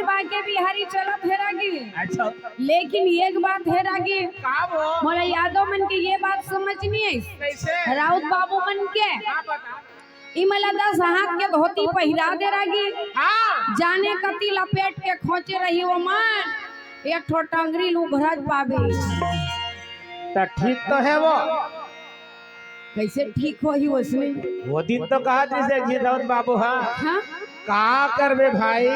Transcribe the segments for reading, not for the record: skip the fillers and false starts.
बाके बिहारी चलत है रागी। अच्छा लेकिन एक बात है रागी, का वो मोला यादव मन की ये बात समझ नहीं आई। कैसे राउत बाबू मन के का बता इमला 10 हाथ के धोती पहिरा दे रागी। हाँ जाने कति लपेट के खोचे रही वो मन एक ठो टंगरी लुघरज पावे। तो ठीक तो है वो। कैसे ठीक हो ही उसने? वो दिन तो कहा जैसे जी राउत बाबू हाँ का करबे भाई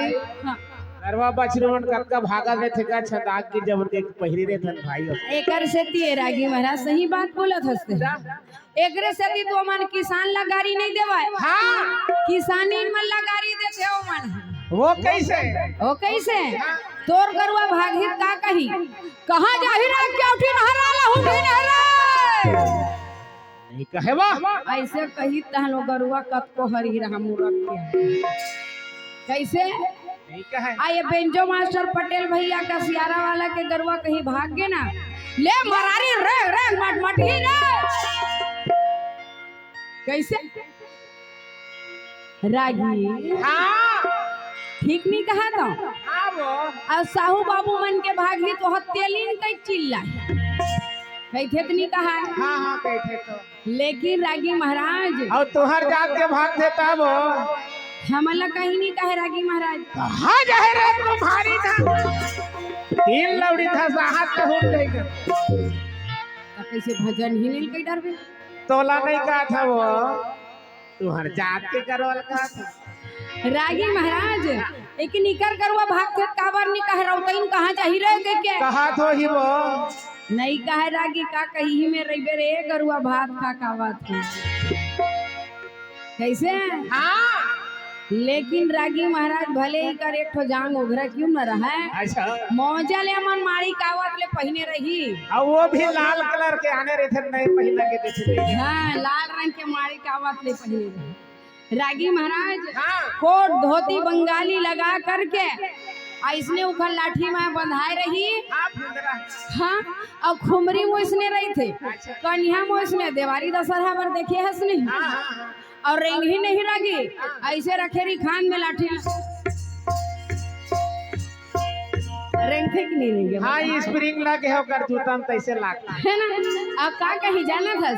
हाँ नरवा बछरुन कतका भागा में थे का छदाक की जब के पहिरी रे थन भाई एकर से ती रागी महाराज सही बात बोलत हस्ते। एकरे से ती तो मन किसान ला गाड़ी नहीं देवाय। हाँ किसानी मन ला गाड़ी देते हो मन। वो कैसे ओ कैसे तोर गरुआ भागित का कही कहां जाहि रे क्यों नहरा लहू नहरा नहीं कहे वाह ऐसे कही तहनो गरुआ कत को हरी रहा मूरत के कैसे नहीं कहे आये बेंजो मास्टर पटेल भैया का सियारा वाला के गरुआ कहीं भाग गए ना ले मरारी रे रे मट मट ही रे कैसे रागी हाँ ठीक नहीं कहा तो हाँ वो और साहू बाबू मन के भागी तो हत्यालीन कई चिल्ला कैथे तो नहीं कहा है। हाँ हाँ कैसे तो लेकिन रागी महाराज और तुहर जात के भाग थे तब हमला कहीं नहीं कहे रागी महाराज कहाँ जाए रे तुम्हारी था तीन लौड़ी था साहब के हुट नहीं कर कैसे भजन ही नहीं कई डर में तोला नहीं कहा था वो तुहर जात के करवल का था रागी महाराज एक निकर करवा भाग थे काबर नहीं कह रहा कहाँ जा ही रहे के कहा तो ही वो नहीं कहे रागी का कही में रही रे गरुआ भात खा का बात है कैसे हाँ लेकिन रागी महाराज भले ही कर एक ठो जांग उघरा क्यों न रहा अच्छा मौजा ले मन मारी कावत ले पहने रही और वो भी लाल कलर के आने रहे थे नहीं पहना के देखे हाँ लाल रंग के मारी कावत ले पहने रही रागी महाराज हाँ कोट धोती बंगाली लगा करके ऐसने उखर लाठी में बंधाए रही। हाँ और खुमरी मोसने रही थे कन्या मोसने देवारी दशहरा पर देखे हंसने और रेंगी नहीं लगी ऐसे रखेरी खान में लाठी रेंगे की नहीं रेंगे हाँ स्प्रिंग लगे होकर जूता में तैसे लगता है ना। अब का कही जाना था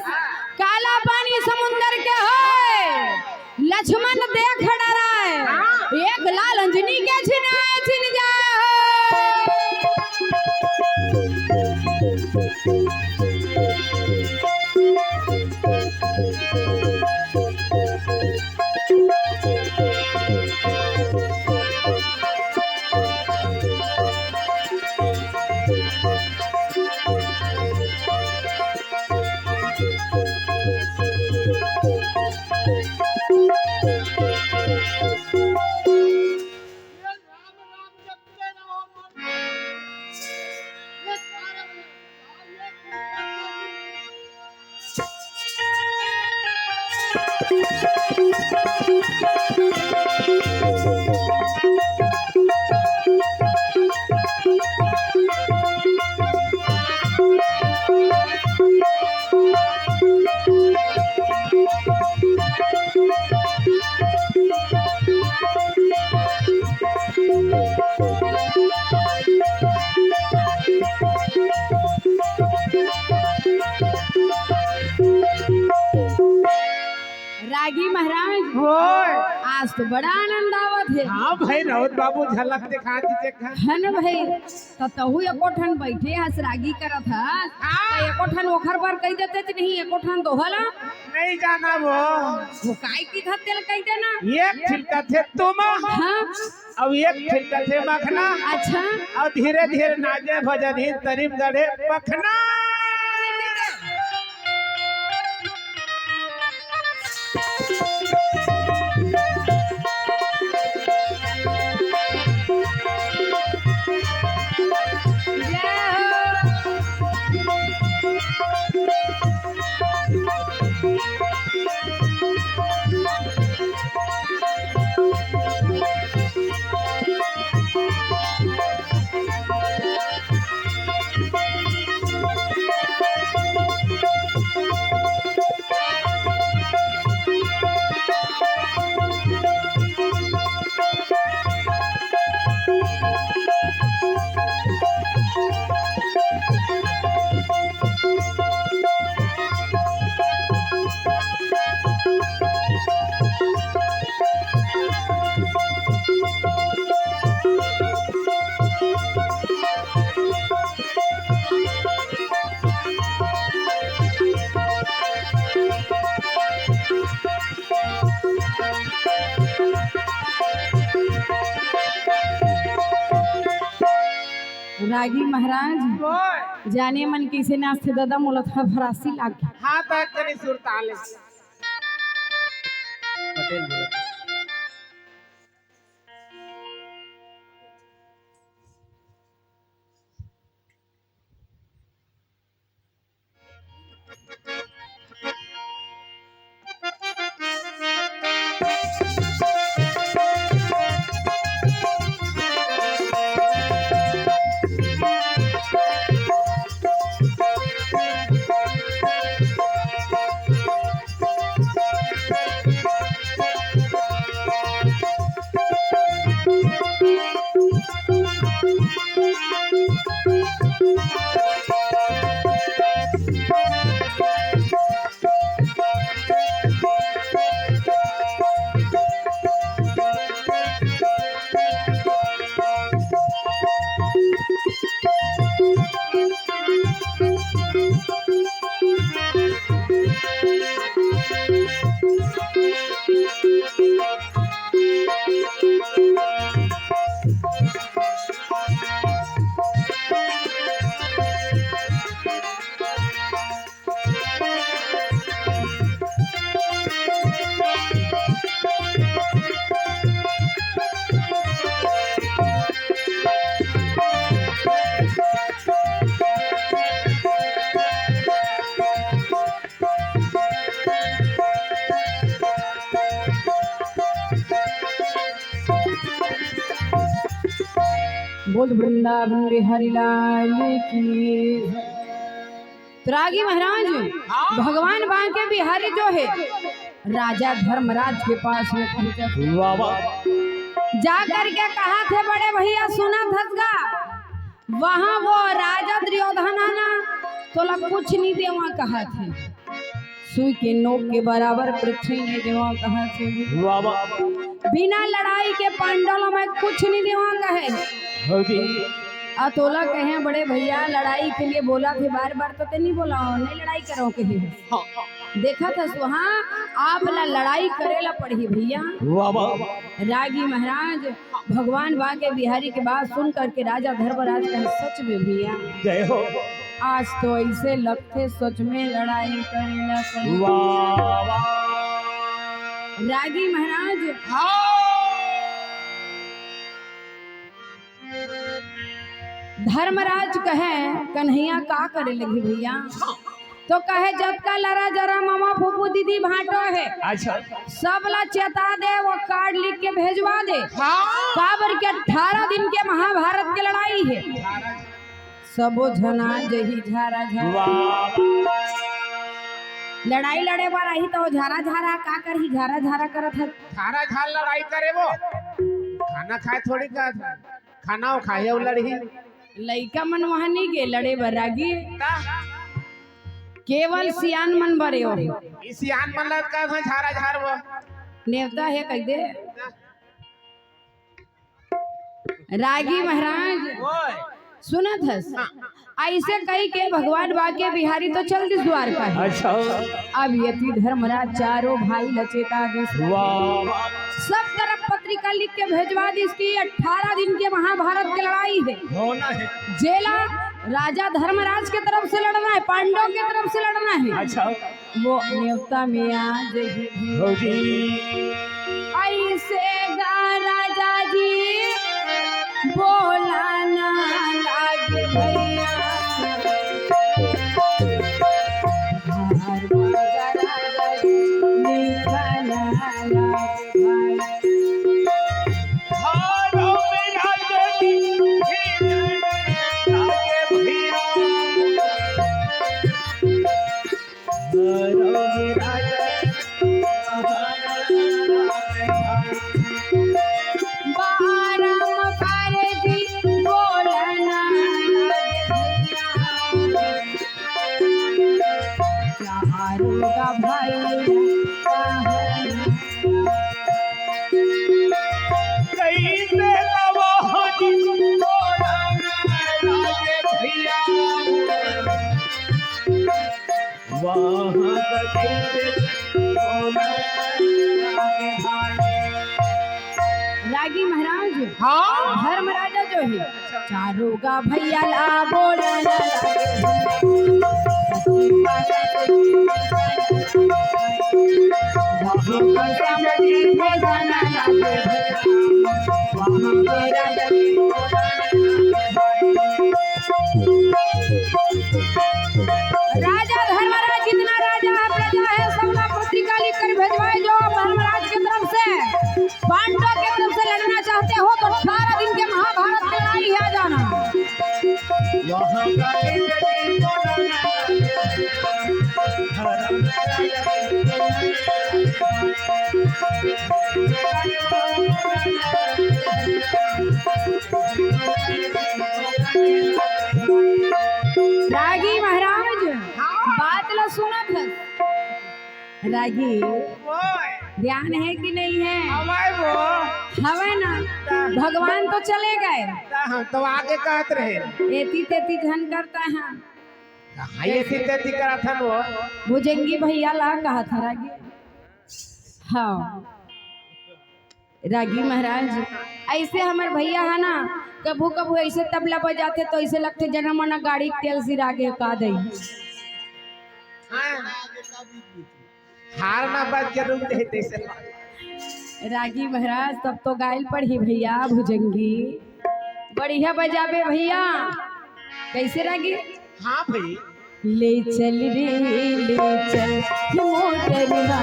काला पानी समुंदर के है लक्ष्मण देख डरा है एक लाल अंजनी के छिनाए छिन रागी महाराज आज तो बड़ा आनंद आवत है। हाँ भाई राउत बाबू झलक दिखा दीजिए है ना भाई तो तहु एको ठन बैठे हस रागी करत हस तो एको ठन ओखर पर कह देते कि नहीं एको ठन दोहला नहीं जाना वो काय की था तेल कह देना एक छिलका थे तुम हाँ अब एक छिलका थे मखना अच्छा और धीरे धीरे नाचे भजन ही तरीफ गढ़े पखना रागी महाराज ओए जाने मन किसे नास्ते दादा मोला था फरासी लाग हाँ तक कनी सुरताले पटेल बोला बोल वृंदावन बिहारी लाल की। तो रागी महाराज भगवान बांके बिहारी जो है राजा धर्मराज के पास में पहुंचा जा करके कहा थे बड़े भैया सुना थसगा वहां वो राजा दुर्योधन आना तो कुछ नहीं देवा कहा थे सुई के नोक के बराबर पृथ्वी नहीं देवा कहा थे बिना लड़ाई के पांडवों में कुछ नहीं देवा कहे अतोला कहे बड़े भैया लड़ाई के लिए बोला थे बार बार तो नहीं बोला नहीं लड़ाई करो कहे देखा था वहाँ आप ला लड़ाई करेला पड़ी भैया रागी महाराज भगवान बांके बिहारी के बात सुन करके राजा धर्मराज कहे सच में भैया जय हो आज तो ऐसे लगते सच में लड़ाई करेला रागी महाराज धर्मराज कहे कन्हैया का करे लगी भैया तो कहे जब का लड़ा जरा मामा फूफू दीदी भाटो है अच्छा सब ला चेता दे वो कार्ड लिख के भेजवा दे काबर के 18 दिन के महाभारत की लड़ाई है सबो जना जही झारा झारा लड़ाई लड़े बार आई तो झारा झारा का कर ही झारा झारा करत है झारा झार लड़ाई करे वो खाना खाए थोड़ी का खाना खाए वो लड़ी लइका मन वहां नहीं गे लड़े बरागी केवल सियान मन बरे हो इस सियान मन लग का झारा झार वो नेवता है कह दे रागी महाराज सुनत हस ऐसे कही के भगवान बांके बिहारी तो चल दिस द्वारका है अच्छा अब यति धर्मराज चारों भाई लचेता दिस सब तरफ पत्रिका लिख के भेजवा दी इसकी 18 दिन के महाभारत की लड़ाई है होना है जेला राजा धर्मराज के तरफ से लड़ना है पांडव के तरफ से लड़ना है अच्छा वो न्योता में आज ऐसे गा राजा जी बोला ना लागे भैया रागी महाराज हाँ धर्मराजा जो है चारों का भैया ला बोलना राजा धर्मराज जितना राजा है प्रजा है सबका पत्रिका लिख कर भेजवाए जो धर्मराज की तरफ से पांडवों की तरफ से लड़ना चाहते हो तो 18 दिन के महाभारत में लड़ाई है आ जाना। रागी महाराज बात ला सुनत है रागी ध्यान है कि नहीं है हवे ना भगवान तो चले गए हम तो आगे कहत रहे एती तेती घन करता है ये तेती करा था वो भुजंगी भैया ला कहा था रागी। हाँ रागी महाराज ऐसे हमारे भैया है ना कभू कभू ऐसे तबला बजाते तो ऐसे लगते जना मना गाड़ी तेल सिर आगे का दई हार ना बात जरूर देते से रागी महाराज तब तो गायल पड़ी भैया भुजंगी बढ़िया बजावे भैया कैसे रागी। हाँ भाई ले चल रे ले चल मोटर वाला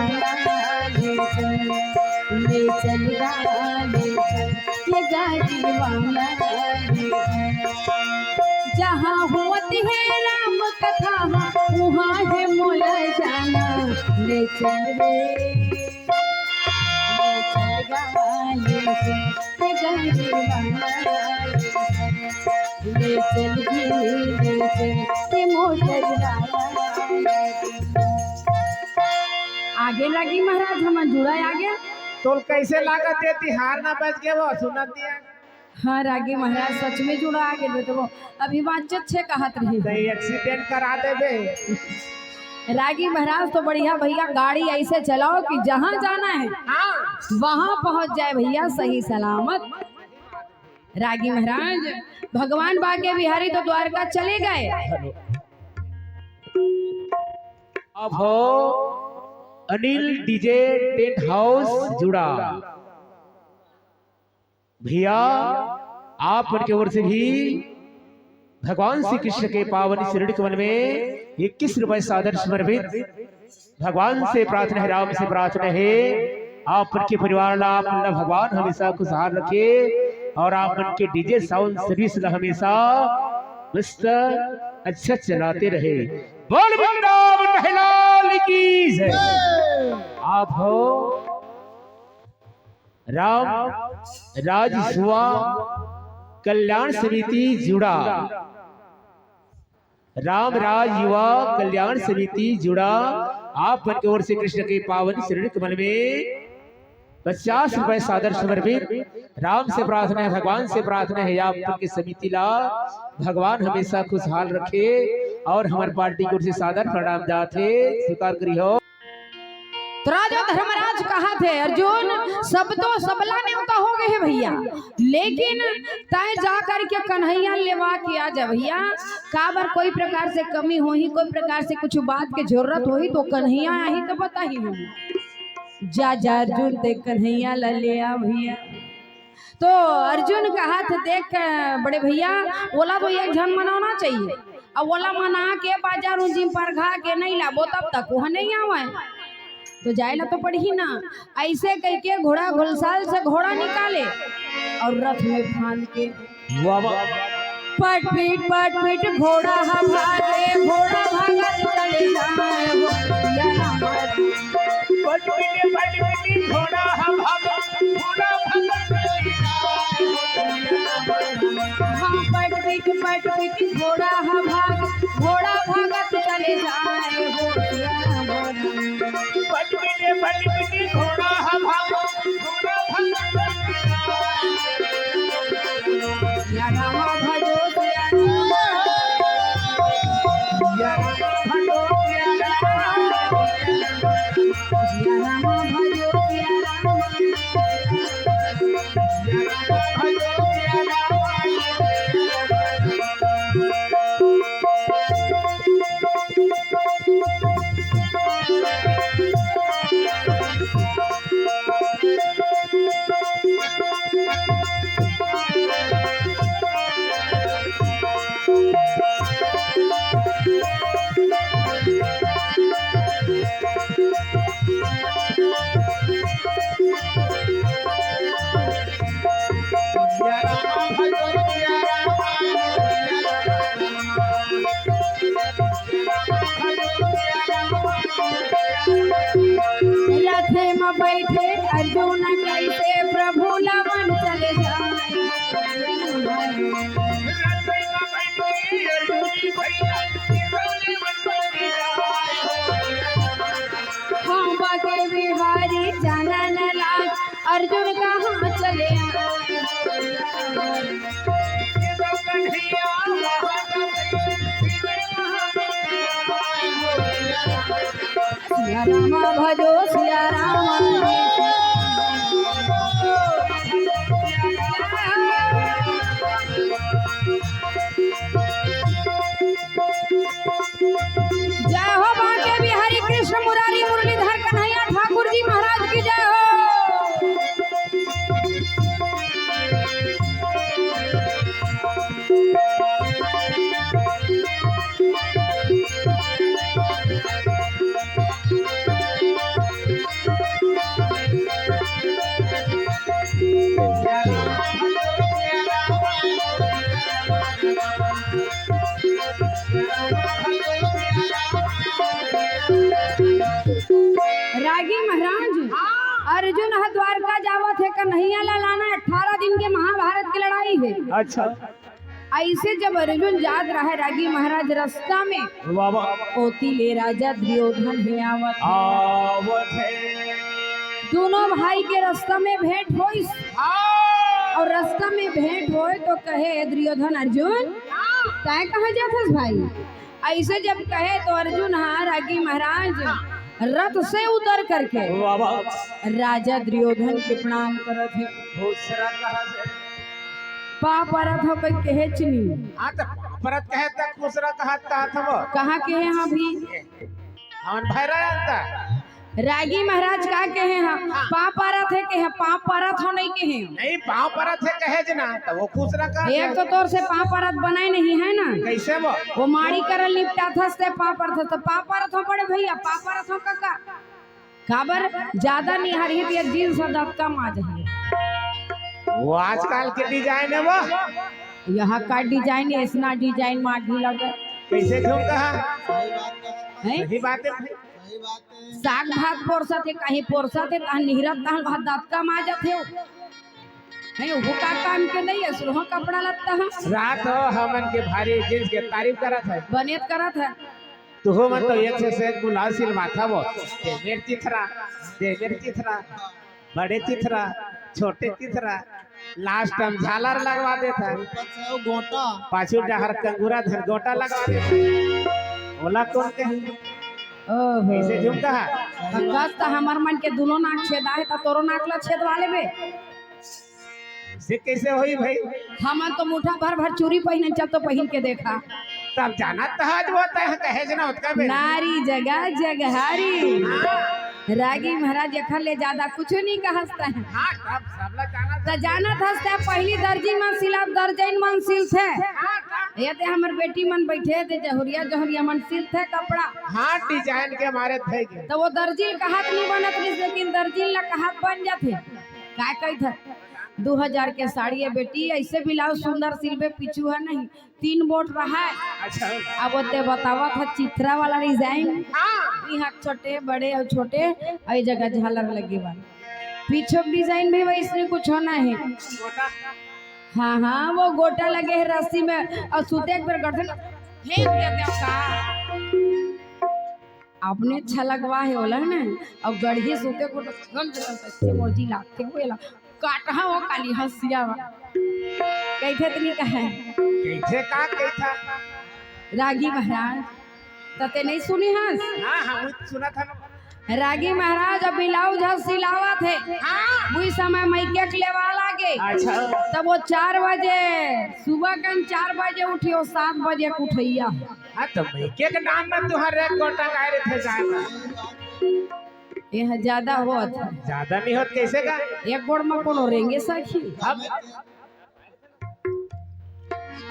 ले चल ये गाड़ी वाला जहाँ होती है राम कथा वहाँ है मोला जाना ले चल रे ले चल ये गाड़ी वाला ले चल ये मोटर वाला। आगे लगी महाराज हम जुड़ा आगे तो कैसे लागत देती हार ना बच गए वो सुना दिया। हाँ रागी महाराज सच में जुड़ा आगे तो वो अभी बात छे कहत रही तो एक्सीडेंट करा देबे। रागी महाराज तो बढ़िया भैया गाड़ी ऐसे चलाओ कि जहाँ जाना है वहाँ पहुँच जाए भैया सही सलामत। रागी महाराज भगवान बागे बिहारी तो द्वारका चले गए। अब हो अनिल डीजे टेंट हाउस जुड़ा भैया आप उनके ओर से भी भगवान श्री कृष्ण के पावन शरण कमल में 21 रुपए सादर समर्पित। भगवान से प्रार्थना है राम से प्रार्थना है आप उनके परिवार आप भगवान हमेशा खुशहाल रखे और आप उनके डीजे साउंड सर्विस हमेशा मस्त अच्छा चलाते रहे। बोल वृंदावन लाल की जय। आप हो राम राज युवा कल्याण समिति जुड़ा राम राज युवा कल्याण समिति जुड़ा आप मन की ओर से कृष्ण के पावन शरण कमल में 50 रुपए सादर समर्पित। राम से प्रार्थना है भगवान से प्रार्थना है आप की समिति ला भगवान हमेशा खुशहाल रखे और हमारे पार्टी की ओर से सादर प्रणाम जाते स्वीकार करी हो। तो राजा धर्मराज कहा थे अर्जुन सब तो सबला न्योता हो गए हैं भैया लेकिन तय जा करके कन्हैया लेवा किया जा भैया काबर कोई प्रकार से कमी हो ही कोई प्रकार से कुछ बात के जरूरत हो ही तो कन्हैया ही तो बता ही हो जा जा अर्जुन देख कन्हैया ला ले आ भैया। तो अर्जुन कहा था देख बड़े भैया ओला तो एक झन मनाना चाहिए अब ओला मना के बाजार जिम पर घा के नहीं लाबो तब तक वह नहीं आवे तो जाएला तो पड़ी ना ऐसे कह के घोड़ा घुलसाल से घोड़ा निकाले और रथ में फांद के पट पीट घोड़ा भागे घोड़ा भागा चले जाए पट पीट घोड़ा भागा घोड़ा हाँ पट पीट घोड़ा भाग घोड़ा भागत चले जाए पट पीट घोड़ा भागा घोड़ा या रामा भजो या भजो या रामा भजो या रामा सिया रामा भजो सिया रामा जय हो बांके बिहारी कृष्ण मुरारी मुरलीधर कन्हैया ठाकुर जी महाराज की जय हो। रागी महाराज अर्जुन द्वारका जावत है कन्हैया ला लाना 18 दिन के महाभारत की लड़ाई है। अच्छा ऐसे जब अर्जुन जात रहा रागी महाराज रास्ता में बाबा ओती ले राजा दुर्योधन है आवत आवत है। दोनों भाई के रास्ता में भेंट होई और रास्ता में भेंट होए तो कहे दुर्योधन अर्जुन तय कहाँ जाथस भाई। ऐसे जब कहे तो अर्जुन हाँ रागी महाराज रथ से उतर करके बाबा राजा दुर्योधन के प्रणाम करत है। दूसरा कहा से पाप परत हो पे कहे चनी हाँ तो परत कहे तक दूसरा कहा था वो कहाँ के हैं हाँ भी हमन भाई रहता रागी महाराज का कहे हाँ पाप परत है के पाप परत हो नहीं के हैं नहीं पाँव परत है कहे जना तो वो दूसरा कहा एक तो तौर से पाप परत बनाए नहीं है ना कैसे वो माड़ी करल निपटा था से पाप परत तो पाप परत हो बड़े भैया पाप परत हो काका खबर ज्यादा निहारी है जींस और दांत का माज है वो आजकल के डिजाइन है वो यहाँ का डिजाइन ऐसा डिजाइन माटी लगे कैसे क्यों कहा है सही बात है भाई साग भात पोरसा थे कहीं पोरसा थे कहीं निहरत कहीं भात दांत का माजा थे है वो का काम के नहीं है सुरह कपड़ा लगता है रात हो हमन के भारी जींस के तारीफ करत है बनेत करत है तो हो मत तो एक से एक मुनासिर माथा वो दे मेर चिथरा बड़े चिथरा छोटे चिथरा लास्ट हम झालर लगवा देता गोटा पाछू डहर कंगूरा धर गोटा लगवा देता ओला कौन कही ओहो कैसे झुम कहा कस त हमर मन के दोनों नाक छेदा है त तोरो नाक ला छेद वाले बे से कैसे होई भाई हमन तो मुठा भर भर चूड़ी पहने चल तो पहन के देखा तब जाना तहज होता है कहे जना उसका बे नारी जगह जगहारी रागी महाराज अखर ले ज्यादा कुछ नहीं कहता है हां तब सबला जाना त जाना था पहली दर्जी मन सिला दर्जन मन सिल थे ये ते हमर बेटी मन बैठे थे जहुरिया जहुरिया मन सिल थे कपड़ा हां डिजाइन के हमारे थे गए तो वो दर्जी कहात नहीं बनत लेकिन दर्जी ला कहात बन जाते का कही था 2000 के साड़ी है बेटी ऐसे ब्लाउज सुंदर सिलबे पीछू है नहीं 3 बोट रहा है। अच्छा अब वो बतावा था चित्रा वाला डिजाइन हां यहाँ छोटे बड़े और छोटे आई जगह झालर लगे वाले पीछे डिजाइन भी वैसे कुछ होना है गोटा हाँ हाँ वो गोटा लगे है रस्सी में और सूते एक बार गर्दन फेंक देते हो का आपने छलकवा है बोला ना अब गढ़ी सूते को तो मोजी लागते हुए काटहा वो काली हंसिया कैथे तनी कहे कैसे का कैथा रागी महाराज तते नहीं सुनी हंस हां हम सुना था ना रागी महाराज अब ब्लाउज सिलावा थे वही समय मैके के लेवा लागे अच्छा तब वो 4 बजे सुबह कन 4 बजे उठी और 7 बजे उठैया हां तो मैके के नाम में तुम्हारे गोटा गाय रहे थे जाए यह ज्यादा होत है ज्यादा नहीं होत कैसे का एक गोड़ में कोनो रेंगे सखी अब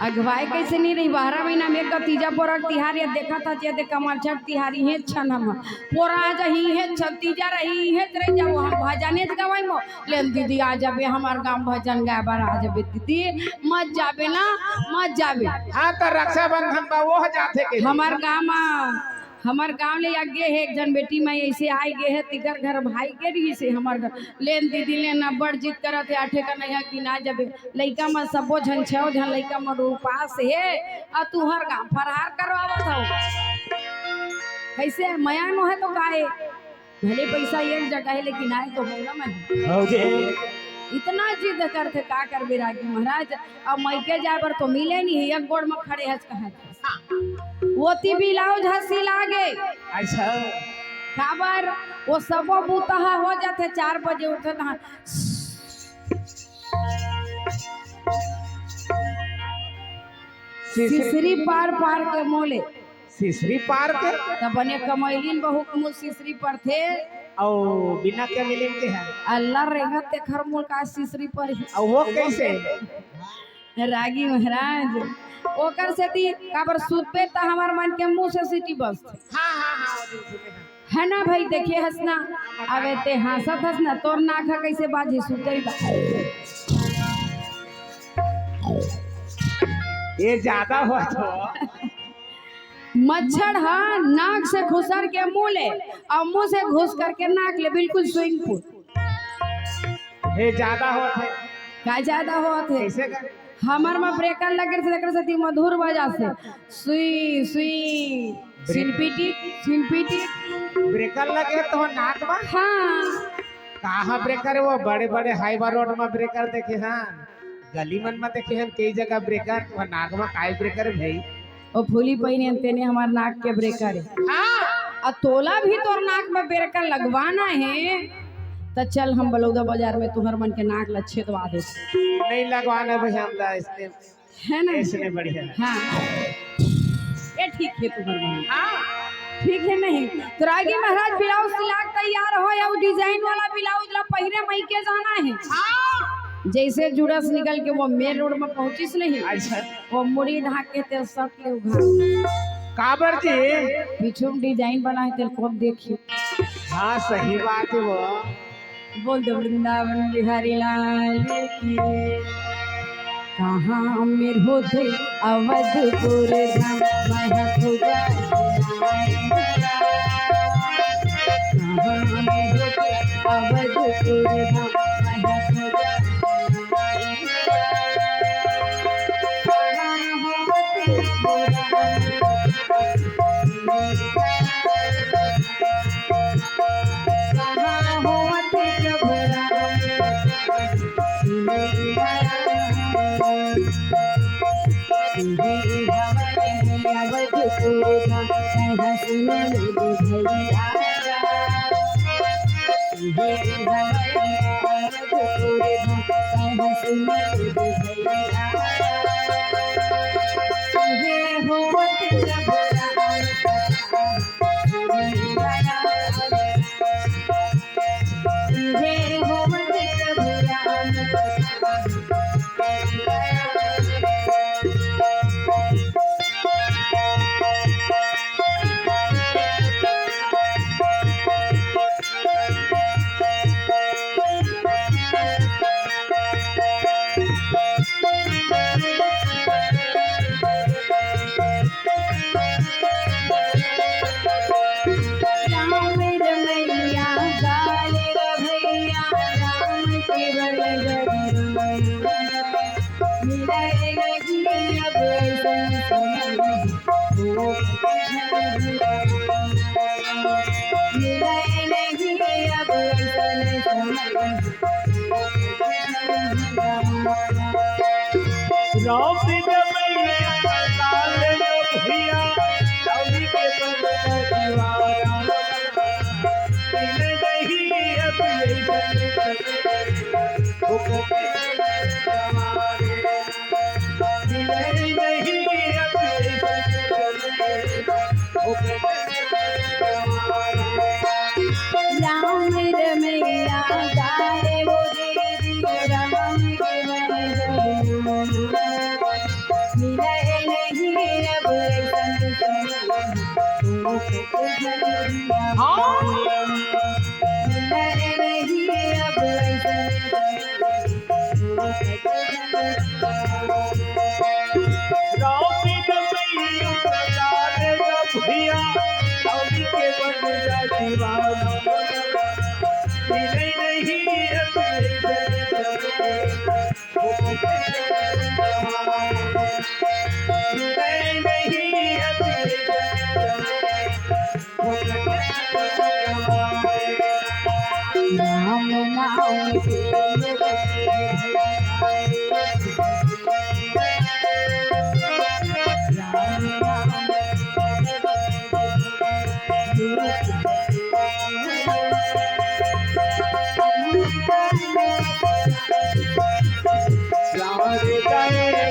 अगवाई कैसे नहीं रही 12 महीना में तीजा पोरा तिहार ये देखा था जे कमर छठ तिहारी है छन हम पोरा जही है तीजा रही है रे जब हम भजने गवाई मो लेन दीदी आ जाबे हमार गांव भजन गाय बार आ जाबे दीदी मत जाबे ना मत जाबे हां तो रक्षाबंधन बा वो जाते के हमार गांव ले आगे है एक जन बेटी मैं ऐसे आई गे है तिकर घर भाई के रही से हमार घर लेन दीदी लेना बड़ जिद करत है आठे का नहीं कि ना जबे लइका में सबो झन छो झन लइका में उपास है आ तू हर गांव फरहार करवावत हो कैसे मया नो है तो काहे भले पैसा एक जगह है लेकिन आए तो होगा मैं हो जे इतना जिद करते का कर बिरागी महाराज अब मैके जाए पर तो मिले नहीं है एक गोड़ में खड़े हस कहे वो ती ब्लाउज हसी लागे अच्छा काबर वो सब बूतहा हो जाते 4 बजे उठे ना सिसरी पार पार के मोले सिसरी पार के तब बने कमैलिन बहु मुँह सिसरी पर थे और बिना क्या मिले के है अल्लाह रेंगत ते खर मुल का सिसरी पर ही और वो कैसे रागी महाराज ओकर से ती काबर सुतबे त हमार मन के मुंह से सीटी बसते हाँ हाँ हाँ वो दिन सुने हैं है ना भाई देखिए हंसना अबे ते हंसत हंसना तोर नाखा कैसे बाजी सुतई बा ये ज्यादा हुआ तो मच्छर हाँ नाक से घुसर के मुंह ले और मुंह से घुस करके नाक ले बिल्कुल स्विंग पूल ये ज्यादा हुआ थे का ज्यादा हुआ थे कैसे कर हमार में ब्रेकर लगे थे देख से मधुर वजह से सुई सुई सिलपीटी ब्रेकर लगे तो नाक में हाँ कहाँ ब्रेकर है वो बड़े बड़े हाईवे रोड में ब्रेकर देखे हैं गली मन में देखे हैं कई जगह ब्रेकर वो नाक में काय ब्रेकर है भाई वो फूली पहिने तेने हमार नाक के ब्रेकर है और तोला भी तोर नाक में ब्रेकर लगवाना है तो चल हम बलौदा बाजार में तुम्हार मन के नाक लच्छे दवा दे नहीं लगवाना भाई हम इसलिए है ना इसलिए बढ़िया हाँ ये ठीक है तुम्हार मन ठीक है नहीं तो रागी महाराज ब्लाउज सिला तैयार हो या वो डिजाइन वाला ब्लाउज ला पहिरे मई के जाना है जैसे जुड़स निकल के वो मेन रोड में पहुंचिस नहीं अच्छा वो मुड़ी ढाक के ते शर्ट ले उघार काबर जी पीछे में डिजाइन बनाए तेल को देखिए हाँ सही बात है वो बोल दो वृंदावन बिहारी लाल की कहाँ मेरे होते अवधपुर धाम महबूबा कहाँ मेरे होते अवधपुर धाम महबूबा जय हो।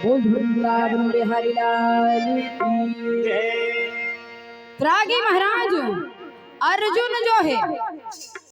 बोल वृंदावन बिहारी लाल की। जय। त्यागी महाराज अर्जुन जो है